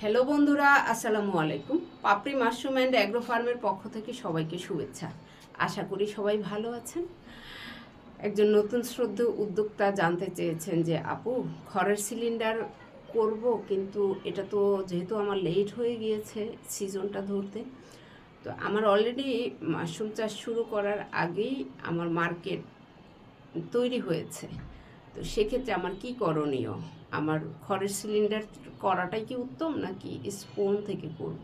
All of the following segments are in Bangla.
হ্যালো বন্ধুরা, আসসালামু আলাইকুম। পাপড়ি মাশরুম অ্যান্ড অ্যাগ্রো ফার্মের পক্ষ থেকে সবাইকে শুভেচ্ছা। আশা করি সবাই ভালো আছেন। একজন নতুন শ্রদ্ধেয় উদ্যোক্তা জানতে চেয়েছেন যে আপু, খড়ের সিলিন্ডার করব, কিন্তু এটা তো যেহেতু আমার লেট হয়ে গিয়েছে সিজনটা ধরতে, তো আমার অলরেডি মাশরুম চাষ শুরু করার আগেই আমার মার্কেট তৈরি হয়েছে। তো সেক্ষেত্রে আমার কি করণীয়? আমার খড়ের সিলিন্ডার করাটাই কি উত্তম, নাকি স্পুন থেকে করব?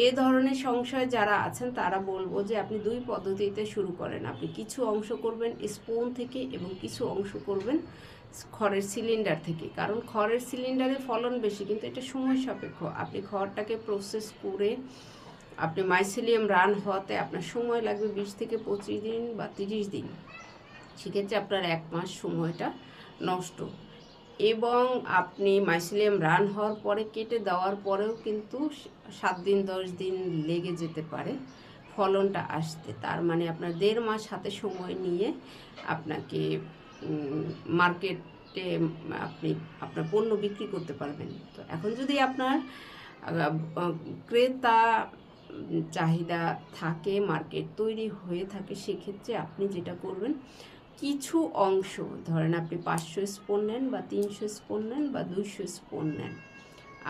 এ ধরনের সংশয় যারা আছেন তারা বলবো যে আপনি দুই পদ্ধতিতে শুরু করেন। আপনি কিছু অংশ করবেন স্পুন থেকে এবং কিছু অংশ করবেন খড়ের সিলিন্ডার থেকে। কারণ খড়ের সিলিন্ডারে ফলন বেশি, কিন্তু এটা সময় সাপেক্ষ। আপনি খড়টাকে প্রসেস করে আপনি মাইসেলিয়াম রান হওয়াতে আপনার সময় লাগবে 20 থেকে 25 দিন বা 30 দিন। সেক্ষেত্রে আপনার 1 মাস সময়টা নষ্ট। এবং আপনি মাইসেলিয়াম রান হওয়ার পরে কেটে দেওয়ার পরেও কিন্তু 7 দিন 10 দিন লেগে যেতে পারে ফলনটা আসতে। তার মানে আপনার 1.5 মাস হাতে সময় নিয়ে আপনাকে মার্কেটে আপনি আপনার পণ্য বিক্রি করতে পারবেন। তো এখন যদি আপনার ক্রেতা চাহিদা থাকে, মার্কেট তৈরি হয়ে থাকে, সেক্ষেত্রে আপনি যেটা করবেন, কিছু অংশ ধরেন আপনি 500 স্পুন নেন বা 300 স্পুন নেন বা 200 স্পুন নেন,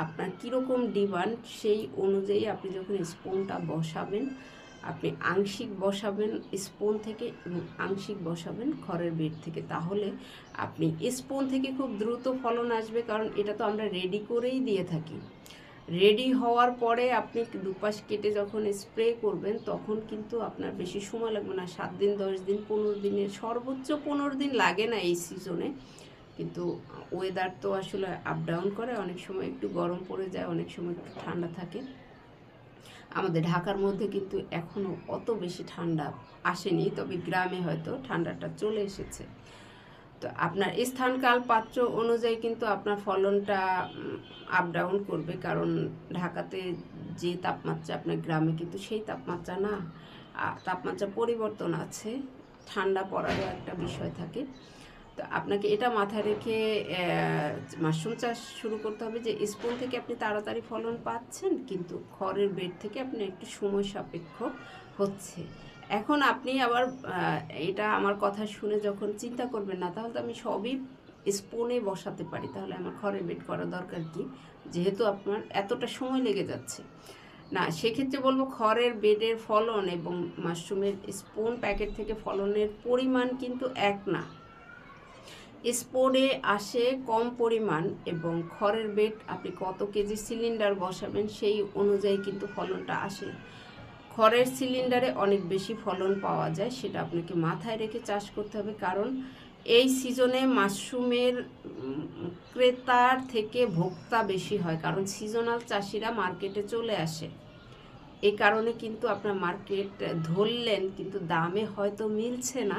আপনার কীরকম ডিমান্ড সেই অনুযায়ী আপনি যখন স্পুনটা বসাবেন, আপনি আংশিক বসাবেন স্পুন থেকে এবং আংশিক বসাবেন খড়ের বেড থেকে। তাহলে আপনি স্পুন থেকে খুব দ্রুত ফলন আসবে, কারণ এটা তো আমরা রেডি করেই দিয়ে থাকি। রেডি হওয়ার পরে আপনি দুপাশ কেটে যখন স্প্রে করবেন, তখন কিন্তু আপনার বেশি সময় লাগবে না। 7 দিন 10 দিন 15 দিনের, সর্বোচ্চ 15 দিন লাগে না এই সিজনে। কিন্তু ওয়েদার তো আসলে আপ ডাউন করে, অনেক সময় একটু গরম পড়ে যায়, অনেক সময় একটু ঠান্ডা থাকে। আমাদের ঢাকার মধ্যে কিন্তু এখনও অত বেশি ঠান্ডা আসেনি, তবে গ্রামে হয়তো ঠান্ডাটা চলে এসেছে। তো আপনার স্থানকাল পাত্র অনুযায়ী কিন্তু আপনার ফলনটা আপ ডাউন করবে। কারণ ঢাকাতে যে তাপমাত্রা, আপনার গ্রামে কিন্তু সেই তাপমাত্রা না। তাপমাত্রা পরিবর্তন আছে, ঠান্ডা পড়ারও একটা বিষয় থাকে। তো আপনাকে এটা মাথায় রেখে মাশরুম চাষ শুরু করতে হবে যে স্পুন থেকে আপনি তাড়াতাড়ি ফলন পাচ্ছেন, কিন্তু খড়ের বেড থেকে আপনি একটু সময় সাপেক্ষ হচ্ছে। এখন আপনি আবার এটা আমার কথা শুনে যখন চিন্তা করবেন, না তাহলে তো আমি সবই স্পুনে বসাতে পারি, তাহলে আমার খড়ের বেড করা দরকার কি, যেহেতু আপনার এতটা সময় লেগে যাচ্ছে। না, সেক্ষেত্রে বলবো খড়ের বেডের ফলন এবং মাশরুমের স্পুন প্যাকেট থেকে ফলনের পরিমাণ কিন্তু এক না। স্পোরে আসে কম পরিমাণ, এবং খড়ের বেড আপনি কত কেজি সিলিন্ডার বসাবেন সেই অনুযায়ী কিন্তু ফলনটা আসে। খড়ের সিলিন্ডারে অনেক বেশি ফলন পাওয়া যায়, সেটা আপনাকে মাথায় রেখে চাষ করতে হবে। কারণ এই সিজনে মাশরুমের ক্রেতার থেকে ভোক্তা বেশি হয়, কারণ সিজনাল চাষিরা মার্কেটে চলে আসে। এই কারণে কিন্তু আপনার মার্কেট ধরলেন, কিন্তু দামে হয়তো মিলছে না।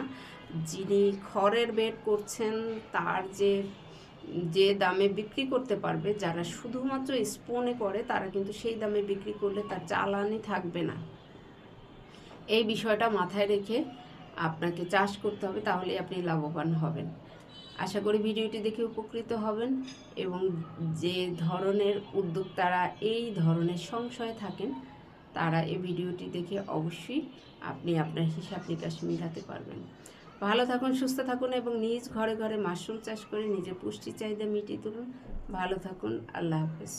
যিনি খড়ের বেড করছেন তার যে দামে বিক্রি করতে পারবে, যারা শুধুমাত্র স্পুনে করে তারা কিন্তু সেই দামে বিক্রি করলে তার জ্বালানি থাকবে না। এই বিষয়টা মাথায় রেখে আপনাকে চাষ করতে হবে, তাহলেই আপনি লাভবান হবেন। আশা করি ভিডিওটি দেখে উপকৃত হবেন, এবং যে ধরনের উদ্যোক্তারা এই ধরনের সংশয় থাকেন তারা এই ভিডিওটি দেখে অবশ্যই আপনি আপনার হিসাব নিকাশ মিলাতে পারবেন। ভালো থাকুন, সুস্থ থাকুন এবং নিজ ঘরে ঘরে মাশরুম চাষ করে নিজের পুষ্টি চাহিদা মিটিয়ে তুলুন। ভালো থাকুন, আল্লাহ হাফেজ।